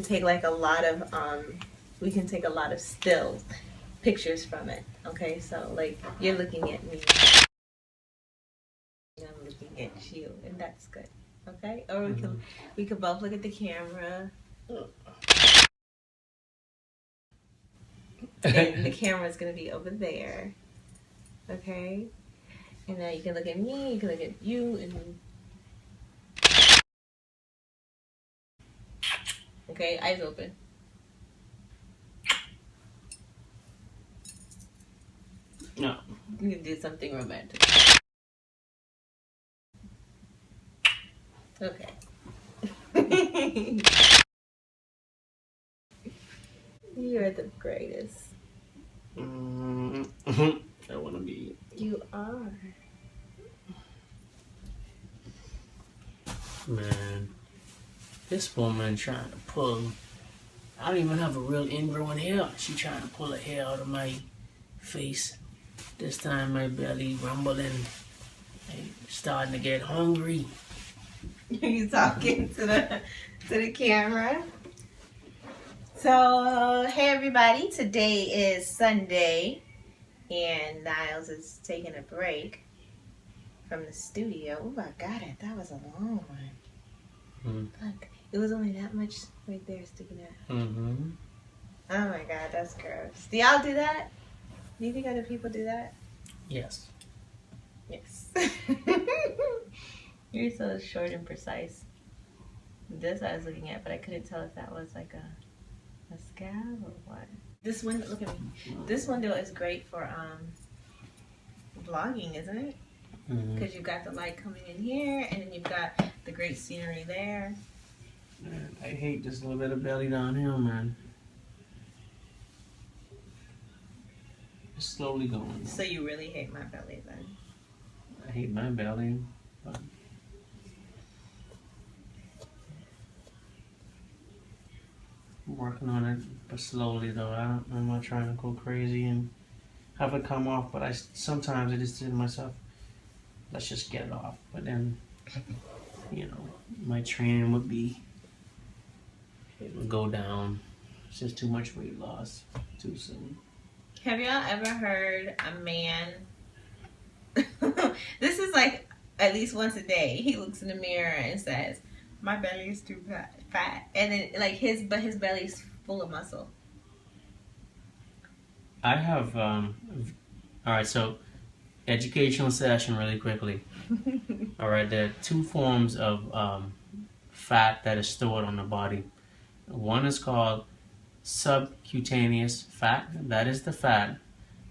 Take like a lot of we can take a lot of still pictures from it. Okay, so like you're looking at me, I'm looking at you, and that's good. Okay, or we could both look at the camera, and the camera's gonna be over there. Okay, and now you can look at me, you can look at you, and okay, eyes open. No. You can do something romantic. Okay. You're the greatest. I want to be. You are. Man, this woman trying to pull. I don't even have a real ingrowing hair. She trying to pull a hair out of my face. This time my belly rumbling. I'm starting to get hungry. You talking to the camera? So hey everybody, today is Sunday, and Niles is taking a break from the studio. Oh, I got it. That was a long one. Look, it was only that much right there sticking out. Oh my God, that's gross. Do y'all do that? Do you think other people do that? Yes. Yes. You're so short and precise. This I was looking at, but I couldn't tell if that was like a scab or what. This window, look at me. This window is great for vlogging, isn't it? Because you've got the light coming in here, and then you've got the great scenery there. Man, I hate this little bit of belly down here, man. It's slowly going. So you really hate my belly then? I hate my belly, but I'm working on it, but slowly though. I'm not trying to go crazy and have it come off, but sometimes I just say to myself, let's just get it off. But then, my training would be, it would go down. It's just too much weight loss too soon. Have y'all ever heard a man, this is like at least once a day, he looks in the mirror and says, my belly is too fat. And then like his belly's full of muscle. I have, all right, so educational session really quickly. All right, there are two forms of fat that is stored on the body. One is called subcutaneous fat. That is the fat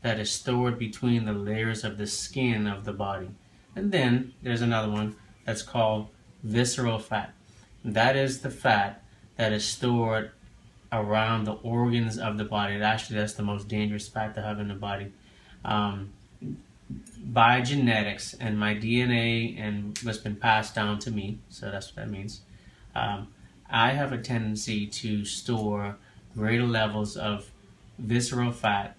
that is stored between the layers of the skin of the body. And then there's another one that's called visceral fat. That is the fat that is stored around the organs of the body. Actually, that's the most dangerous fat to have in the body. By genetics and my DNA and what's been passed down to me, so that's what that means, I have a tendency to store greater levels of visceral fat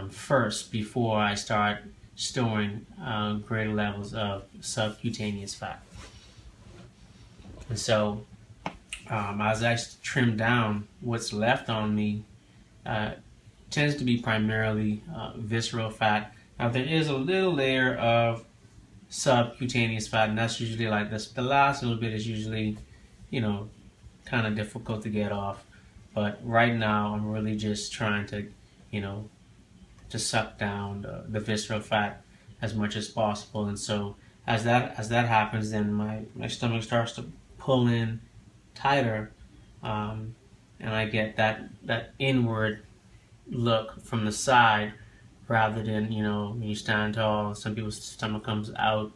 first before I start storing greater levels of subcutaneous fat. And so I was actually trimmed down. What's left on me tends to be primarily visceral fat. Now there is a little layer of subcutaneous fat, and that's usually like this. The last little bit is usually, kind of difficult to get off. But right now I'm really just trying to, to suck down the visceral fat as much as possible. And so as that happens, then my stomach starts to pull in tighter, and I get that inward look from the side rather than, when you stand tall, some people's stomach comes out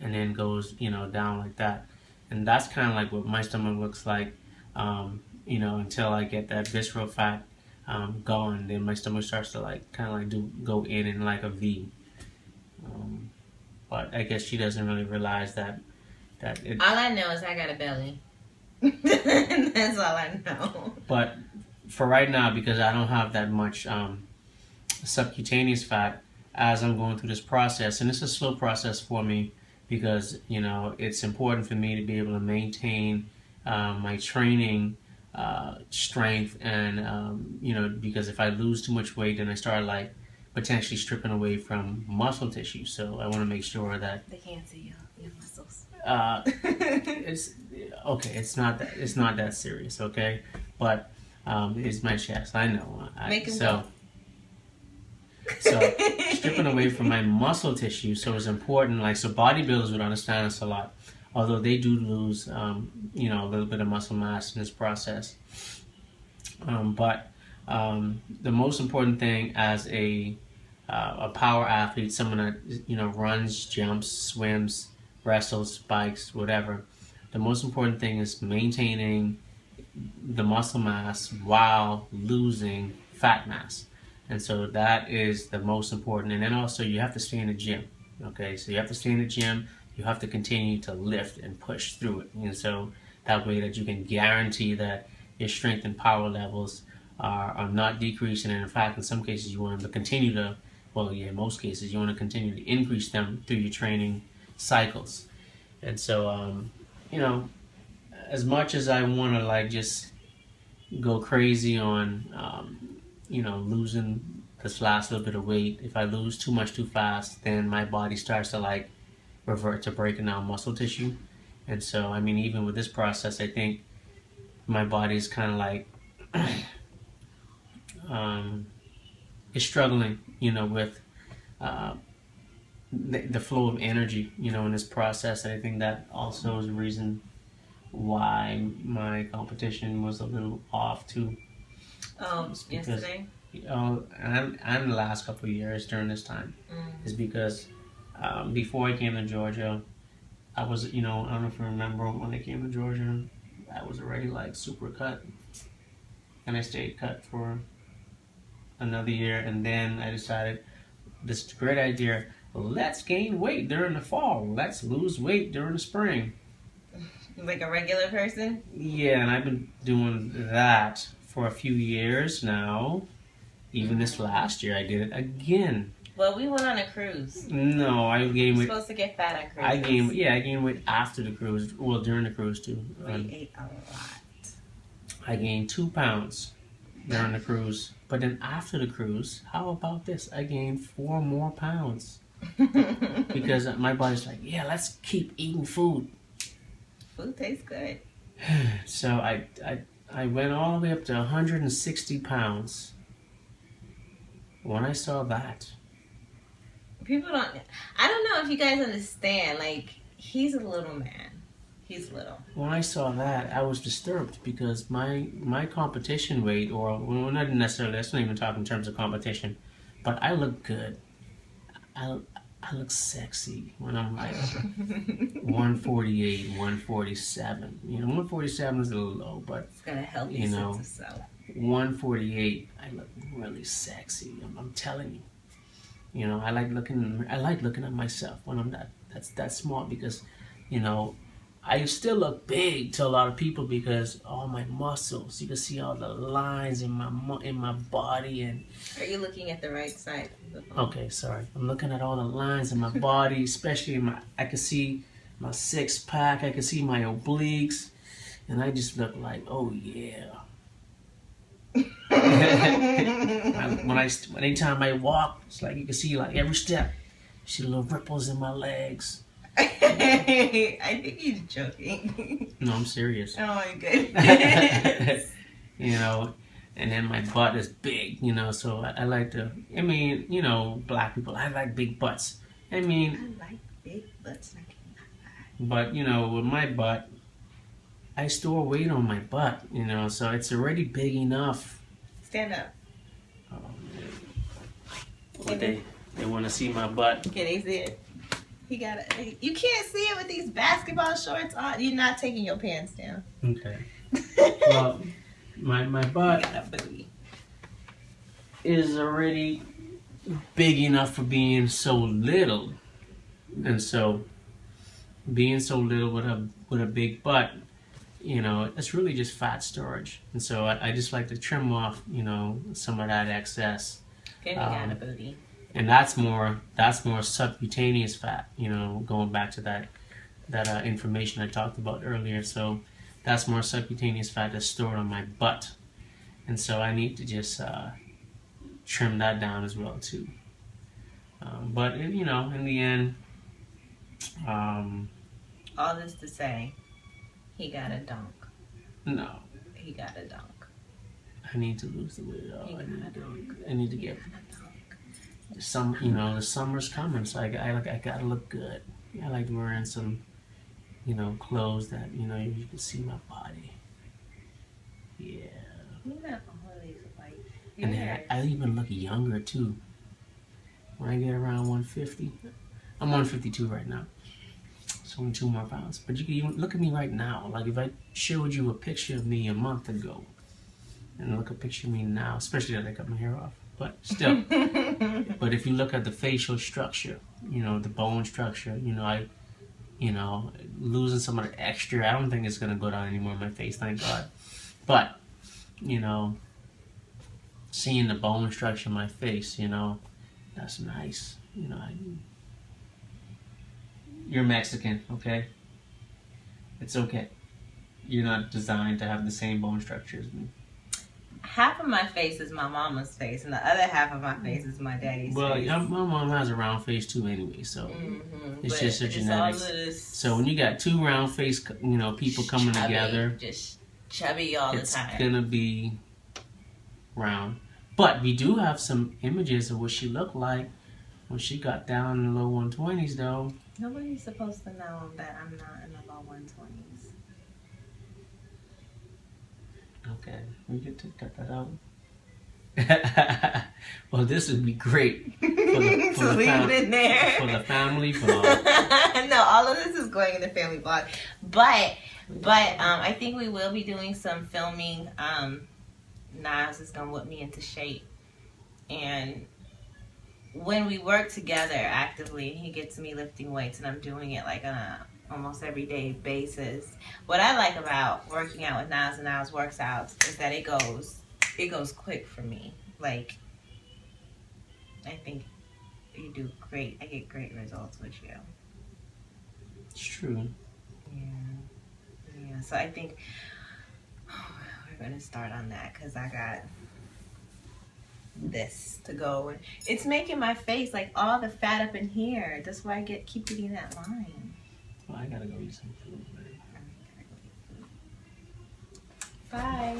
and then goes, down like that. And that's kind of like what my stomach looks like, until I get that visceral fat gone. Then my stomach starts to go in like a V. But I guess she doesn't really realize that it. All I know is I got a belly. That's all I know. But for right now, because I don't have that much subcutaneous fat, as I'm going through this process, and it's a slow process for me, because it's important for me to be able to maintain my training strength, and because if I lose too much weight, then I start potentially stripping away from muscle tissue. So I want to make sure that they can't see your muscles. It's okay. It's not that serious. Okay, but it's my chest. I know. So stripping away from my muscle tissue, so it's important. So bodybuilders would understand this a lot, although they do lose, a little bit of muscle mass in this process. But the most important thing as a power athlete, someone that runs, jumps, swims, wrestles, bikes, whatever, the most important thing is maintaining the muscle mass while losing fat mass. And so that is the most important. And then also you have to stay in the gym. Okay, so you have to stay in the gym. You have to continue to lift and push through it. And so that way that you can guarantee that your strength and power levels are not decreasing. And in fact, in some cases, you want them to continue to, in most cases, you want to continue to increase them through your training cycles. And so, as much as I want to just go crazy on, losing this last little bit of weight, if I lose too much too fast, then my body starts to revert to breaking down muscle tissue. And so, even with this process, I think my body is kind of is struggling, with the flow of energy, in this process. And I think that also is a reason why my competition was a little off too. Yesterday? And the last couple of years during this time is because before I came to Georgia, I was, I don't know if you remember when I came to Georgia, I was already super cut, and I stayed cut for another year, and then I decided this great idea: let's gain weight during the fall, let's lose weight during the spring. Like a regular person? Yeah, and I've been doing that for a few years now. Even this last year, I did it again. Well, we went on a cruise. No, I gained weight. You're supposed to get fat on cruises. I gained weight after the cruise. Well, during the cruise too. We ate a lot. I gained 2 pounds during the cruise. But then after the cruise, how about this? I gained 4 more pounds. Because my body's let's keep eating food. Food tastes good. So I went all the way up to 160 pounds. When I saw that. I don't know if you guys understand, he's a little man. He's little. When I saw that, I was disturbed because my competition weight, or not necessarily, let's not even talk in terms of competition, but I look good. I look sexy when I'm 148, 147. 147 is a little low, but it's got a healthy sense of self. 148, I look really sexy. I'm telling you. I like looking at myself when I'm that small, because, I still look big to a lot of people because all my muscles. You can see all the lines in my body. And are you looking at the right side? Okay, sorry. I'm looking at all the lines in my body, especially I can see my 6-pack. I can see my obliques, and I just look like, oh yeah. Anytime I walk, it's you can see every step. You see the little ripples in my legs. I think he's joking. No, I'm serious. Oh my goodness. And then my butt is big, so I like to, black people, I like big butts. I like big butts. I But with my butt, I store weight on my butt. So it's already big enough. Stand up. Oh, they want to see my butt. Can they see it? You can't see it with these basketball shorts on. You're not taking your pants down. Okay. Well, my butt is already big enough for being so little, and so being so little with a big butt, it's really just fat storage. And so I just like to trim off, some of that excess. Then you got a booty. And that's more subcutaneous fat, going back to that information I talked about earlier. So that's more subcutaneous fat that's stored on my butt. And so I need to just trim that down as well too. But in the end, all this to say, he got a dunk. No. He got a dunk. I need to lose the weight. I need to get the summer's coming, so I gotta look good. I like wearing some, clothes that you can see my body. Yeah. You got all these white. And then I even look younger too. When I get around 150, I'm 152 right now. So only 2 more pounds. But you can even look at me right now. Like if I showed you a picture of me a month ago, and look at a picture of me now, especially that I cut my hair off. But still, but if you look at the facial structure, the bone structure, losing some of the extra, I don't think it's gonna go down anymore in my face, thank God. But, seeing the bone structure in my face, that's nice. You're Mexican, okay? It's okay. You're not designed to have the same bone structure as me. Half of my face is my mama's face, and the other half of my face is my daddy's face. Well, my mom has a round face too anyway, so it's just a genetics. So when you got 2 round face, people coming together, just chubby all the time. It's gonna be round. But we do have some images of what she looked like when she got down in the low 120s, though. Nobody's supposed to know that I'm not in the low 120s. Okay, we get to cut that out. Well, this would be great for the leave it in there for the family vlog. No, all of this is going in the family vlog, but I think we will be doing some filming. Niles is gonna whip me into shape, and when we work together actively, he gets me lifting weights, and I'm doing it like on a almost everyday basis. What I like about working out with Niles and Niles works out is that it goes quick for me. Like, I think you do great. I get great results with you. It's true. Yeah. So I think we're gonna start on that because I got this to go. It's making my face like all the fat up in here. That's why I keep getting that line. Well, I gotta go eat some food. Bye.